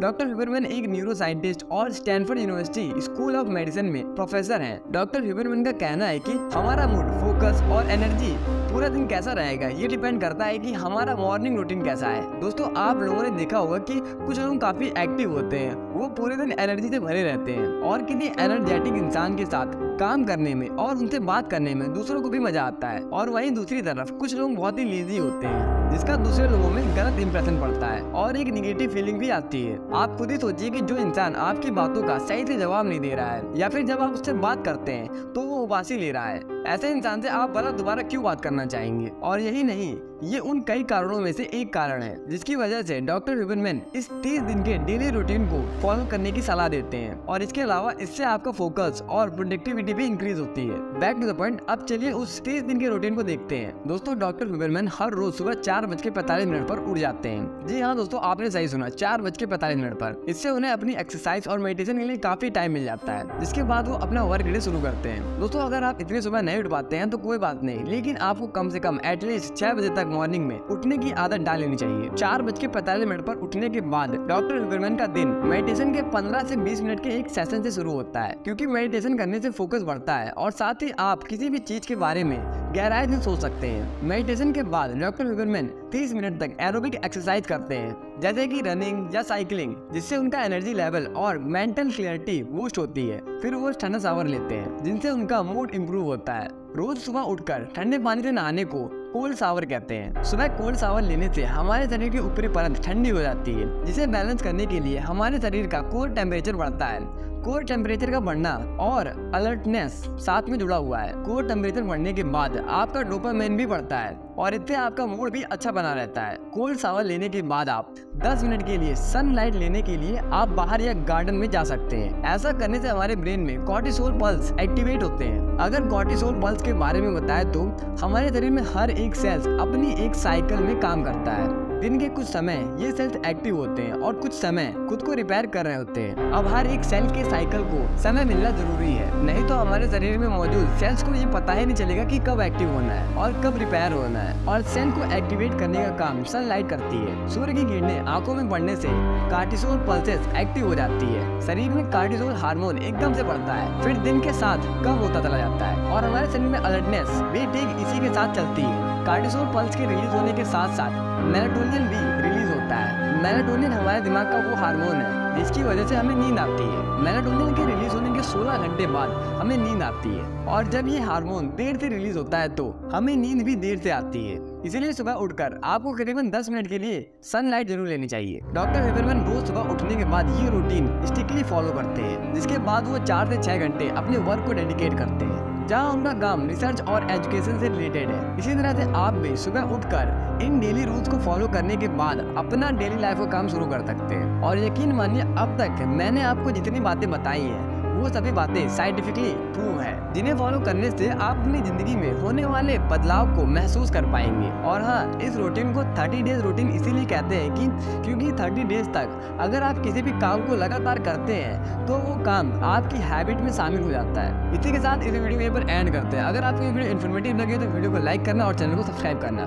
Doctor Huberman एक neuro scientist और Stanford university school of medicine में प्रोफेसर हैं। डॉक्टर ह्यूबरमैन का कहना है कि हमारा मूड, फोकस और एनर्जी पूरा दिन कैसा रहेगा ये डिपेंड करता है कि हमारा मॉर्निंग रूटीन कैसा है। दोस्तों, आप लोगों ने देखा होगा कि कुछ लोग काफी एक्टिव होते हैं, वो पूरे दिन एनर्जी से भरे रहते हैं और किसी एनर्जेटिक इंसान के साथ काम करने में और उनसे बात करने में दूसरों को भी मजा आता है। और वहीं दूसरी तरफ कुछ लोग बहुत ही लेजी होते हैं, जिसका दूसरे लोगों में गलत इंप्रेशन पड़ता है और एक निगेटिव फीलिंग भी आती है। आप खुद ही सोचिए कि जो इंसान आपकी बातों का सही से जवाब नहीं दे रहा है या फिर जब आप उससे बात करते हैं तो वो उबासी ले रहा है, ऐसे इंसान से आप भला दोबारा क्यों बात करना चाहेंगे। और यही नहीं, ये उन कई कारणों में से एक कारण है जिसकी वजह से डॉक्टर ह्यूबरमैन इस 30 दिन के डेली रूटीन को फॉलो करने की सलाह देते हैं। और इसके अलावा इससे आपका फोकस और प्रोडक्टिविटी भी इंक्रीज होती है। बैक टू द पॉइंट, अब चलिए उस 30 दिन के रूटीन को देखते हैं। दोस्तों, डॉक्टर ह्यूबरमैन हर रोज सुबह 4:45 पर उठ जाते हैं। जी हाँ दोस्तों, आपने सही सुना, 4:45 पर। इससे उन्हें अपनी एक्सरसाइज और मेडिटेशन के लिए काफी टाइम मिल जाता है, जिसके बाद वो अपना वर्क डे शुरू करते हैं। दोस्तों, अगर आप इतनी सुबह नहीं उठ पाते हैं तो कोई बात नहीं, लेकिन आपको कम से कम एटलीस्ट 6 बजे तक मॉर्निंग में उठने की आदत डाल लेनी चाहिए। 4:45 पर उठने के बाद डॉक्टर ह्यूबरमैन का दिन मेडिटेशन के 15 से 20 मिनट के एक सेशन से शुरू होता है, क्योंकि मेडिटेशन करने से फोकस बढ़ता है और साथ ही आप किसी भी चीज के बारे में गहराई से सोच सकते हैं। मेडिटेशन के बाद डॉक्टर ह्यूबरमैन 30 मिनट तक एरोबिक एक्सरसाइज करते हैं, जैसे कि रनिंग या साइकिलिंग, जिससे उनका एनर्जी लेवल और मेंटल क्लियरिटी बूस्ट होती है। फिर वो ठंडा शावर लेते हैं, जिनसे उनका मूड इम्प्रूव होता है। रोज सुबह उठकर ठंडे पानी से नहाने को कोल्ड शावर कहते हैं। सुबह कोल्ड शावर लेने से हमारे शरीर की ऊपरी परत ठंडी हो जाती है, जिसे बैलेंस करने के लिए हमारे शरीर का कोर टेम्परेचर बढ़ता है। कोर टेम्परेचर का बढ़ना और अलर्टनेस साथ में जुड़ा हुआ है। कोर टेम्परेचर बढ़ने के बाद आपका डोपामाइन भी बढ़ता है और इससे आपका मूड भी अच्छा बना रहता है। कोल्ड शावर लेने के बाद आप 10 मिनट के लिए सनलाइट लेने के लिए आप बाहर या गार्डन में जा सकते हैं। ऐसा करने से हमारे ब्रेन में कॉर्टिसोल पल्स एक्टिवेट होते हैं। अगर कॉर्टिसोल पल्स के बारे में बताएं तो हमारे शरीर में हर एक सेल्स अपनी एक साइकिल में काम करता है। दिन के कुछ समय ये सेल्स एक्टिव होते हैं और कुछ समय खुद को रिपेयर कर रहे होते हैं। अब हर एक सेल के साइकिल को समय मिलना जरूरी है, नहीं तो हमारे शरीर में मौजूद सेल्स को ये पता ही नहीं चलेगा कि कब एक्टिव होना है और कब रिपेयर होना है। और सेल को एक्टिवेट करने का काम सनलाइट करती है। सूर्य की किरणें आंखों में पड़ने से कॉर्टिसोल पल्सेस एक्टिव हो जाती है। शरीर में कॉर्टिसोल हार्मोन एकदम से बढ़ता है, फिर दिन के साथ कम होता चला जाता है और हमारे शरीर में अलर्टनेस भी ठीक इसी के साथ चलती है। कॉर्टिसोल पल्स के रिलीज होने के साथ साथ मेलाटोनिन भी रिलीज होता है। मेलाटोनिन हमारे दिमाग का वो हार्मोन है जिसकी वजह से हमें नींद आती है। मेलाटोनिन के रिलीज होने के 16 घंटे बाद हमें नींद आती है और जब ये हार्मोन देर से रिलीज होता है तो हमें नींद भी देर से आती है। इसीलिए सुबह उठकर आपको करीबन 10 मिनट के लिए सनलाइट जरूर लेनी चाहिए। डॉक्टर ह्यूबरमैन रोज सुबह उठने के बाद ये रूटीन स्ट्रिक्टली फॉलो करते हैं, जिसके बाद वो 4 से 6 घंटे अपने वर्क को डेडिकेट करते हैं, जहाँ उनका काम रिसर्च और एजुकेशन से रिलेटेड है। इसी तरह से आप भी सुबह उठकर इन डेली रूल्स को फॉलो करने के बाद अपना डेली लाइफ का काम शुरू कर सकते हैं। और यकीन मानिए, अब तक मैंने आपको जितनी बातें बताई हैं वो सभी बातें साइंटिफिकली प्रूव है, जिन्हें फॉलो करने से आप अपनी जिंदगी में होने वाले बदलाव को महसूस कर पाएंगे। और हाँ, इस रूटीन को 30 डेज रूटीन इसीलिए कहते हैं कि क्योंकि 30 डेज तक अगर आप किसी भी काम को लगातार करते हैं तो वो काम आपकी हैबिट में शामिल हो जाता है। इसी के साथ इस वीडियो को यहीं पर एंड करते हैं। अगर आपको ये वीडियो इन्फॉर्मेटिव लगे तो वीडियो को लाइक करना और चैनल को सब्सक्राइब करना।